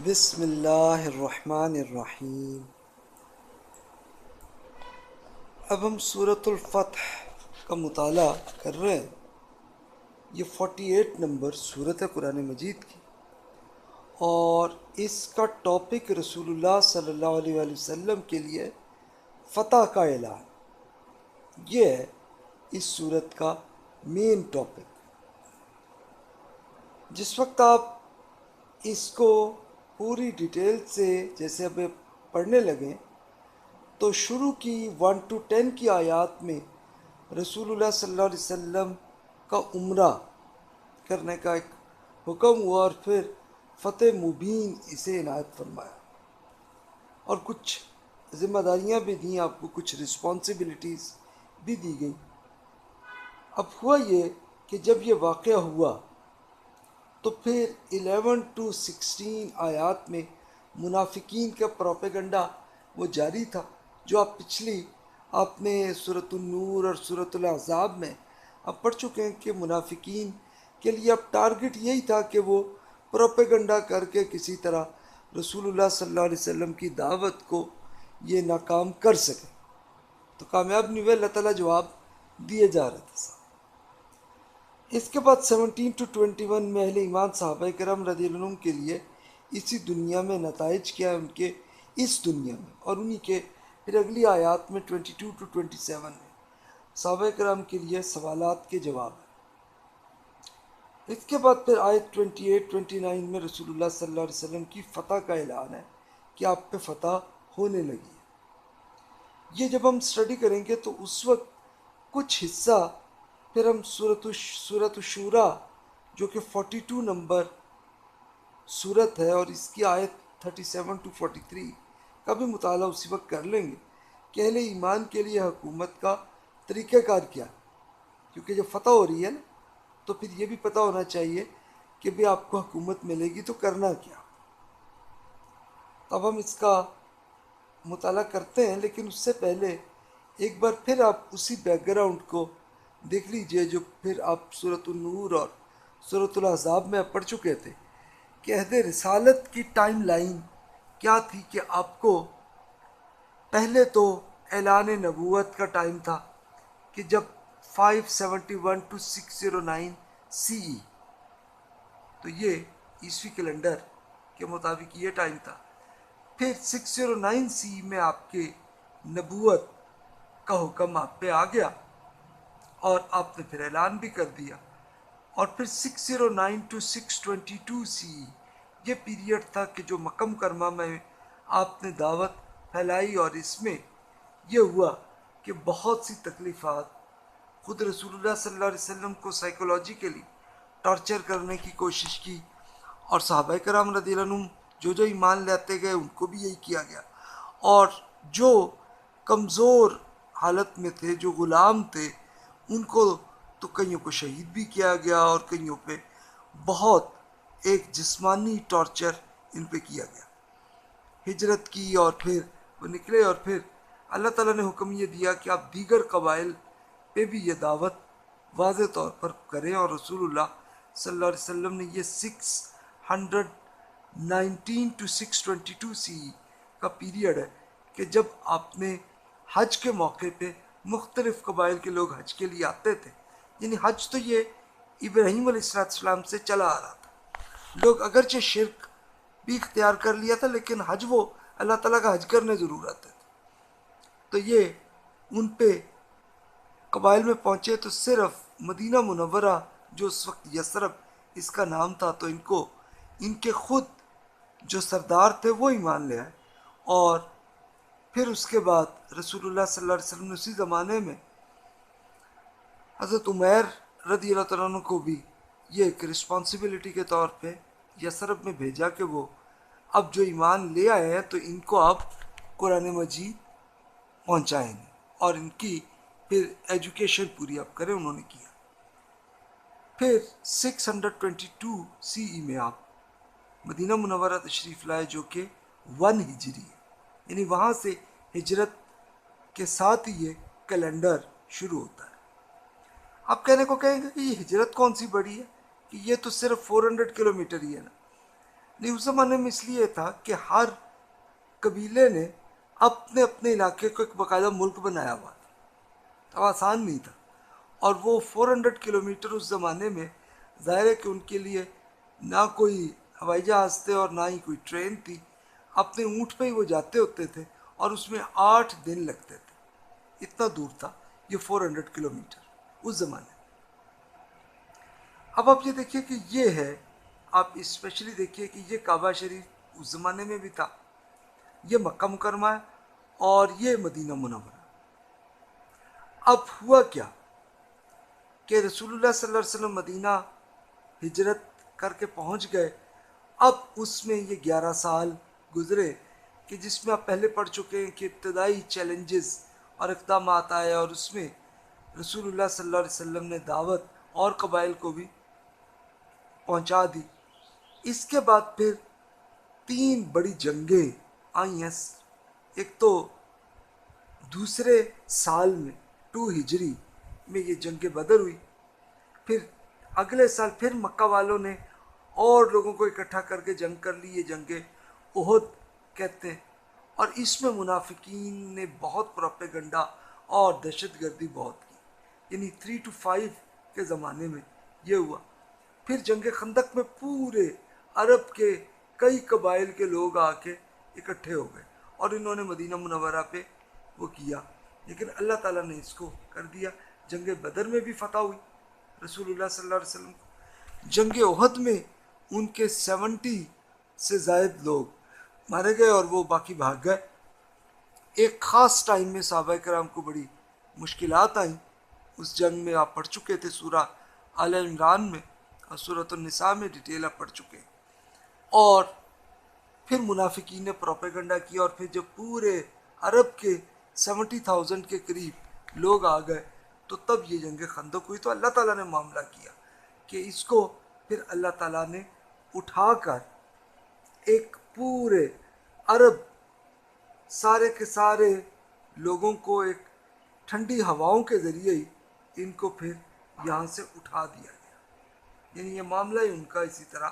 بسم اللہ الرحمن الرحیم۔ اب ہم سورۃ الفتح کا مطالعہ کر رہے ہیں۔ یہ 48 نمبر سورت ہے قرآن مجید کی، اور اس کا ٹاپک رسول اللہ صلی اللہ علیہ وآلہ وسلم کے لیے فتح کا اعلان، یہ ہے اس سورت کا مین ٹاپک۔ جس وقت آپ اس کو پوری ڈیٹیل سے جیسے اب پڑھنے لگیں تو شروع کی 1 to 10 کی آیات میں رسول اللہ صلی اللہ علیہ وسلم کا عمرہ کرنے کا ایک حکم ہوا، اور پھر فتح مبین اسے عنایت فرمایا، اور کچھ ذمہ داریاں بھی دیں آپ کو، کچھ رسپانسبلٹیز بھی دی گئیں۔ اب ہوا یہ کہ جب یہ واقعہ ہوا تو پھر 11 to 16 آیات میں منافقین کا پروپیگنڈا وہ جاری تھا، جو آپ نے سورۃ النور اور سورۃ الاحزاب میں آپ پڑھ چکے ہیں کہ منافقین کے لیے اب ٹارگٹ یہی تھا کہ وہ پروپیگنڈا کر کے کسی طرح رسول اللہ صلی اللہ علیہ وسلم کی دعوت کو یہ ناکام کر سکے، تو کامیاب نہیں ہوئے، اللہ تعالیٰ جواب دیے جا رہے تھے۔ اس کے بعد 17 to 21 میں اہل ایمان صحابہ کرام رضی اللہ عنہم کے لیے اسی دنیا میں نتائج کیا ہے ان کے اس دنیا میں، اور انہی کے پھر اگلی آیات میں 22 to 27 میں صحابہ کرام کے لیے سوالات کے جواب ہیں۔ اس کے بعد پھر آیت 28 29 میں رسول اللہ صلی اللہ علیہ وسلم کی فتح کا اعلان ہے کہ آپ پہ فتح ہونے لگی ہے۔ یہ جب ہم اسٹڈی کریں گے تو اس وقت کچھ حصہ پھر ہم سورۃ الشورى جو کہ 42 نمبر سورت ہے، اور اس کی آیت 37 to 43 کا بھی مطالعہ اسی وقت کر لیں گے کہ اہل ایمان کے لیے حکومت کا طریقہ کار کیا ہے، کیونکہ جب فتح ہو رہی ہے نا تو پھر یہ بھی پتہ ہونا چاہیے کہ بھی آپ کو حکومت ملے گی تو کرنا کیا۔ اب ہم اس کا مطالعہ کرتے ہیں، لیکن اس سے پہلے ایک بار پھر آپ اسی بیک گراؤنڈ کو دیکھ لیجئے جو پھر آپ سورۃ النور اور سورۃ الاحزاب میں آپ پڑھ چکے تھے کہ عہد رسالت کی ٹائم لائن کیا تھی، کہ آپ کو پہلے تو اعلان نبوت کا ٹائم تھا کہ جب 571 to 609 CE، تو یہ عیسوی کیلنڈر کے مطابق یہ ٹائم تھا۔ پھر 609 CE میں آپ کے نبوت کا حکم آپ پہ آ گیا اور آپ نے پھر اعلان بھی کر دیا، اور پھر 609 to 622 CE یہ پیریڈ تھا کہ جو مکہ مکرمہ میں آپ نے دعوت پھیلائی، اور اس میں یہ ہوا کہ بہت سی تکلیفات، خود رسول اللہ صلی اللہ علیہ وسلم کو سائیکولوجیکلی ٹارچر کرنے کی کوشش کی، اور صحابہ کرام رضی اللہ عنہم جو ایمان لاتے گئے ان کو بھی یہی کیا گیا، اور جو کمزور حالت میں تھے، جو غلام تھے، ان کو تو کئیوں کو شہید بھی کیا گیا، اور کئیوں پہ بہت ایک جسمانی ٹارچر ان پہ کیا گیا۔ ہجرت کی اور پھر وہ نکلے، اور پھر اللہ تعالیٰ نے حکم یہ دیا کہ آپ دیگر قبائل پہ بھی یہ دعوت واضح طور پر کریں، اور رسول اللہ صلی اللہ علیہ وسلم نے یہ 619 to 622 CE کا پیریڈ ہے کہ جب آپ نے حج کے موقع پہ مختلف قبائل کے لوگ حج کے لیے آتے تھے، یعنی حج تو یہ ابراہیم علیہ السلام سے چلا آ رہا تھا، لوگ اگرچہ شرک بھی اختیار کر لیا تھا لیکن حج وہ اللہ تعالیٰ کا حج کرنے ضرور آتے تھے، تو یہ ان پہ قبائل میں پہنچے تو صرف مدینہ منورہ جو اس وقت یثرب اس کا نام تھا، تو ان کے خود جو سردار تھے وہ ایمان لے آئے، اور پھر اس کے بعد رسول اللہ صلی اللہ علیہ وسلم نے اسی زمانے میں حضرت عمیر رضی اللہ تعالیٰ عنہ کو بھی یہ ایک رسپانسبلٹی کے طور پہ یثرب میں بھیجا کہ وہ اب جو ایمان لے آئے ہیں تو ان کو آپ قرآن مجید پہنچائیں گے، اور ان کی پھر ایجوکیشن پوری آپ کریں، انہوں نے کیا۔ پھر 622 CE میں آپ مدینہ منورہ تشریف لائے، جو کہ 1 ہجری ہے، یعنی وہاں سے ہجرت کے ساتھ ہی یہ کیلنڈر شروع ہوتا ہے۔ آپ کہنے کو کہیں گے کہ یہ ہجرت کون سی بڑی ہے، کہ یہ تو صرف 400 کلومیٹر ہی ہے نا، نہیں، اس زمانے میں اس لیے تھا کہ ہر قبیلے نے اپنے اپنے علاقے کو ایک باقاعدہ ملک بنایا ہوا تھا، تو آسان نہیں تھا۔ اور وہ 400 کلومیٹر اس زمانے میں، ظاہر ہے کہ ان کے لیے نہ کوئی ہوائی جہاز تھے اور نہ ہی کوئی ٹرین تھی، اپنے اونٹ پہ ہی وہ جاتے ہوتے تھے اور اس میں 8 دن لگتے تھے، اتنا دور تھا یہ 400 کلومیٹر اس زمانے میں۔ اب آپ یہ دیکھیے کہ یہ ہے، آپ اسپیشلی دیکھیے کہ یہ کعبہ شریف اس زمانے میں بھی تھا، یہ مکہ مکرمہ ہے، اور یہ مدینہ منورہ۔ اب ہوا کیا کہ رسول اللہ صلی اللہ علیہ وسلم مدینہ ہجرت کر کے پہنچ گئے۔ اب اس میں یہ 11 سال گزرے کہ جس میں آپ پہلے پڑھ چکے ہیں کہ ابتدائی چیلنجز اور اقدامات آئے، اور اس میں رسول اللہ صلی اللہ علیہ وسلم نے دعوت اور قبائل کو بھی پہنچا دی۔ اس کے بعد پھر 3 بڑی جنگیں آئی ہیں۔ ایک تو دوسرے سال میں 2 ہجری میں یہ جنگ بدر ہوئی، پھر اگلے سال پھر مکہ والوں نے اور لوگوں کو اکٹھا کر کے جنگ کر لی، یہ جنگ احد کہتے ہیں۔ اور اس میں منافقین نے بہت پروپیگنڈا اور دہشت گردی بہت کی، یعنی 3 to 5 کے زمانے میں یہ ہوا۔ پھر جنگ خندق میں پورے عرب کے کئی قبائل کے لوگ آ کے اکٹھے ہو گئے اور انہوں نے مدینہ منورہ پہ وہ کیا، لیکن اللہ تعالیٰ نے اس کو کر دیا۔ جنگ بدر میں بھی فتح ہوئی رسول اللہ صلی اللہ علیہ وسلم کو۔ جنگ احد میں ان کے 70 سے زائد لوگ مارے گئے اور وہ باقی بھاگ گئے۔ ایک خاص ٹائم میں صحابہ کرام کو بڑی مشکلات آئیں اس جنگ میں، آپ پڑھ چکے تھے سورہ آل عمران میں اور سورۃ النساء میں، ڈیٹیل آپ پڑھ چکے ہیں۔ اور پھر منافقین نے پروپیگنڈا کیا، اور پھر جب پورے عرب کے 70,000 کے قریب لوگ آ گئے تو تب یہ جنگ خندق ہوئی۔ تو اللہ تعالیٰ نے معاملہ کیا کہ اس کو پھر اللہ تعالیٰ نے اٹھا کر ایک پورے عرب سارے کے سارے لوگوں کو ایک ٹھنڈی ہواؤں کے ذریعے ہی ان کو پھر یہاں سے اٹھا دیا گیا، یعنی یہ معاملہ ہی ان کا اسی طرح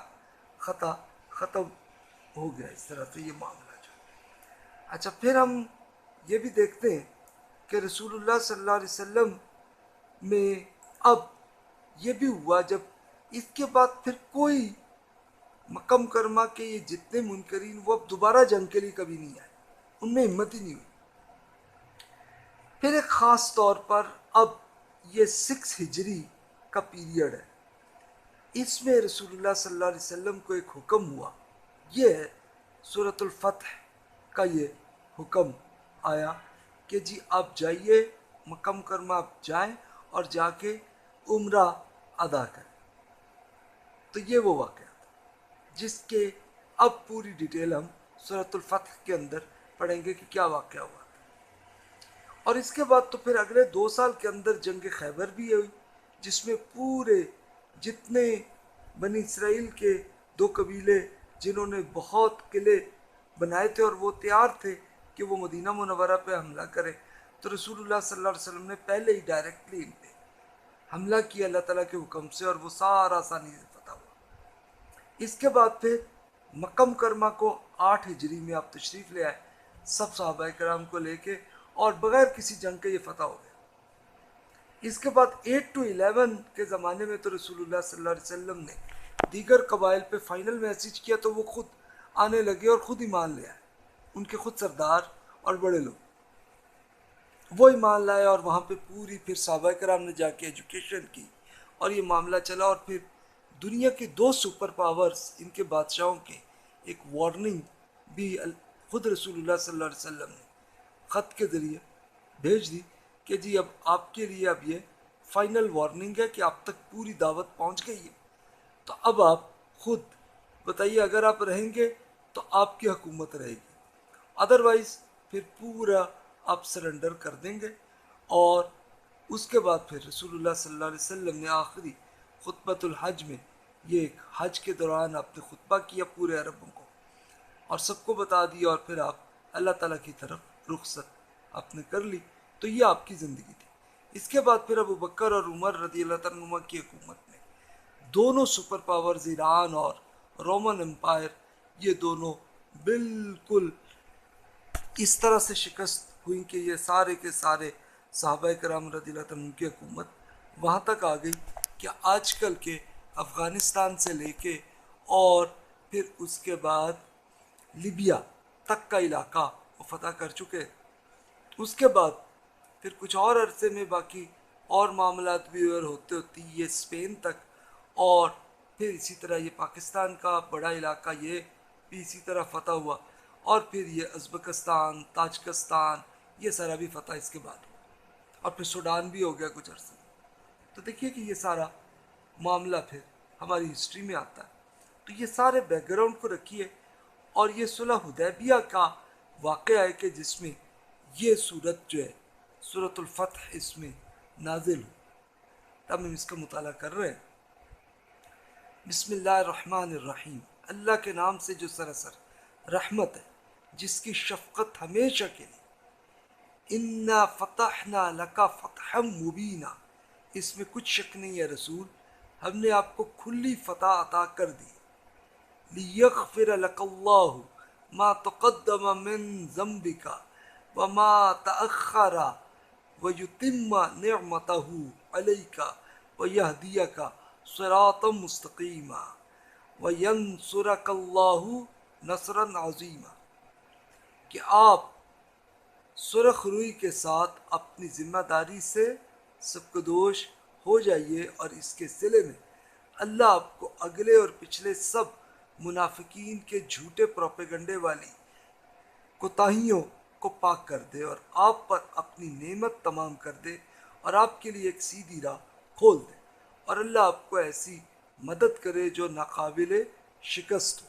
ختم ہو گیا، اس طرح سے یہ معاملہ جو۔ اچھا، پھر ہم یہ بھی دیکھتے ہیں کہ رسول اللہ صلی اللہ علیہ وسلم میں اب یہ بھی ہوا، جب اس کے بعد پھر کوئی مکہ مکرمہ کے یہ جتنے منکرین وہ اب دوبارہ جنگ کے لیے کبھی نہیں آئے، ان میں ہمت ہی نہیں ہوئی۔ پھر ایک خاص طور پر اب یہ 6 ہجری کا پیریڈ ہے، اس میں رسول اللہ صلی اللہ علیہ وسلم کو ایک حکم ہوا، یہ ہے سورۃ الفتح کا یہ حکم آیا کہ جی آپ جائیے مکہ مکرمہ، آپ جائیں اور جا کے عمرہ ادا کریں۔ تو یہ وہ واقعہ تھا جس کے اب پوری ڈیٹیل ہم سورۃ الفتح کے اندر پڑھیں گے کہ کیا واقعہ ہوا تھا۔ اور اس کے بعد تو پھر اگلے 2 سال کے اندر جنگ خیبر بھی ہوئی، جس میں پورے جتنے بنی اسرائیل کے 2 قبیلے جنہوں نے بہت قلعے بنائے تھے اور وہ تیار تھے کہ وہ مدینہ منورہ پہ حملہ کرے، تو رسول اللہ صلی اللہ علیہ وسلم نے پہلے ہی ڈائریکٹلی ان پہ حملہ کیا اللہ تعالیٰ کے حکم سے، اور وہ سارا آسانی سے فتح ہوا۔ اس کے بعد پھر مکہ مکرمہ کو 8 ہجری میں آپ تشریف لے آئے سب صحابہ کرام کو لے کے، اور بغیر کسی جنگ کے یہ فتح ہو گیا۔ اس کے بعد 8 to 11 کے زمانے میں تو رسول اللہ صلی اللہ علیہ وسلم نے دیگر قبائل پہ فائنل میسیج کیا، تو وہ خود آنے لگے اور خود ایمان لے آئے، ان کے خود سردار اور بڑے لوگ وہ ایمان لائے، اور وہاں پہ پوری پھر صحابہ کرام نے جا کے ایجوکیشن کی، اور یہ معاملہ چلا۔ اور پھر دنیا کے 2 سپر پاورز ان کے بادشاہوں کے ایک وارننگ بھی خود رسول اللہ صلی اللہ علیہ وسلم نے خط کے ذریعے بھیج دی کہ جی اب آپ کے لیے اب یہ فائنل وارننگ ہے کہ آپ تک پوری دعوت پہنچ گئی ہے، تو اب آپ خود بتائیے، اگر آپ رہیں گے تو آپ کی حکومت رہے گی، ادروائز پھر پورا آپ سرنڈر کر دیں گے۔ اور اس کے بعد پھر رسول اللہ صلی اللہ علیہ وسلم نے آخری خطبۃ الحج میں یہ ایک حج کے دوران آپ نے خطبہ کیا پورے عربوں کو اور سب کو بتا دیا، اور پھر آپ اللہ تعالیٰ کی طرف رخصت آپ نے کر لی۔ تو یہ آپ کی زندگی تھی۔ اس کے بعد پھر ابو بکر اور عمر رضی اللہ تعالیٰ عنہما کی حکومت میں دونوں سپر پاورز ایران اور رومن امپائر یہ دونوں بالکل اس طرح سے شکست ہوئی کہ یہ سارے کے سارے صحابہ کرام رضی اللہ عنہ کی حکومت وہاں تک آ گئی کہ آج کل کے افغانستان سے لے کے اور پھر اس کے بعد لیبیا تک کا علاقہ وہ فتح کر چکے. اس کے بعد پھر کچھ اور عرصے میں باقی اور معاملات بھی اور ہوتے ہوتی یہ اسپین تک، اور پھر اسی طرح یہ پاکستان کا بڑا علاقہ یہ بھی اسی طرح فتح ہوا، اور پھر یہ ازبکستان، تاجکستان، یہ سارا بھی فتح اس کے بعد ہوا، اور پھر سوڈان بھی ہو گیا کچھ عرصے میں. تو دیکھیے کہ یہ سارا معاملہ پھر ہماری ہسٹری میں آتا ہے. تو یہ سارے بیک گراؤنڈ کو رکھیے، اور یہ صلح حدیبیہ کا واقعہ ہے کہ جس میں یہ صورت جو ہے سورۃ الفتح اس میں نازل ہو. تب ہم اس کا مطالعہ کر رہے ہیں. بسم اللہ الرحمن الرحیم، اللہ کے نام سے جو سراسر رحمت ہے، جس کی شفقت ہمیشہ کے لیے. انا فتحنا لکا فتحا مبینہ، اس میں کچھ شک نہیں ہے رسول، ہم نے آپ کو کھلی فتح عطا کر دی. لیغفر لک اللہ ما تقدم من ذنبک وما تأخر ویتم نعمتہ علیک ویہدیک صراطا مستقیما وینصرک اللہ نصرا عظیما. کہ آپ سرخ روئی کے ساتھ اپنی ذمہ داری سے سبکدوش ہو جائیے، اور اس کے صلے میں اللہ آپ کو اگلے اور پچھلے سب منافقین کے جھوٹے پروپیگنڈے والی کوتاہیوں کو پاک کر دے، اور آپ پر اپنی نعمت تمام کر دے، اور آپ کے لیے ایک سیدھی راہ کھول دے، اور اللہ آپ کو ایسی مدد کرے جو ناقابل شکست ہو.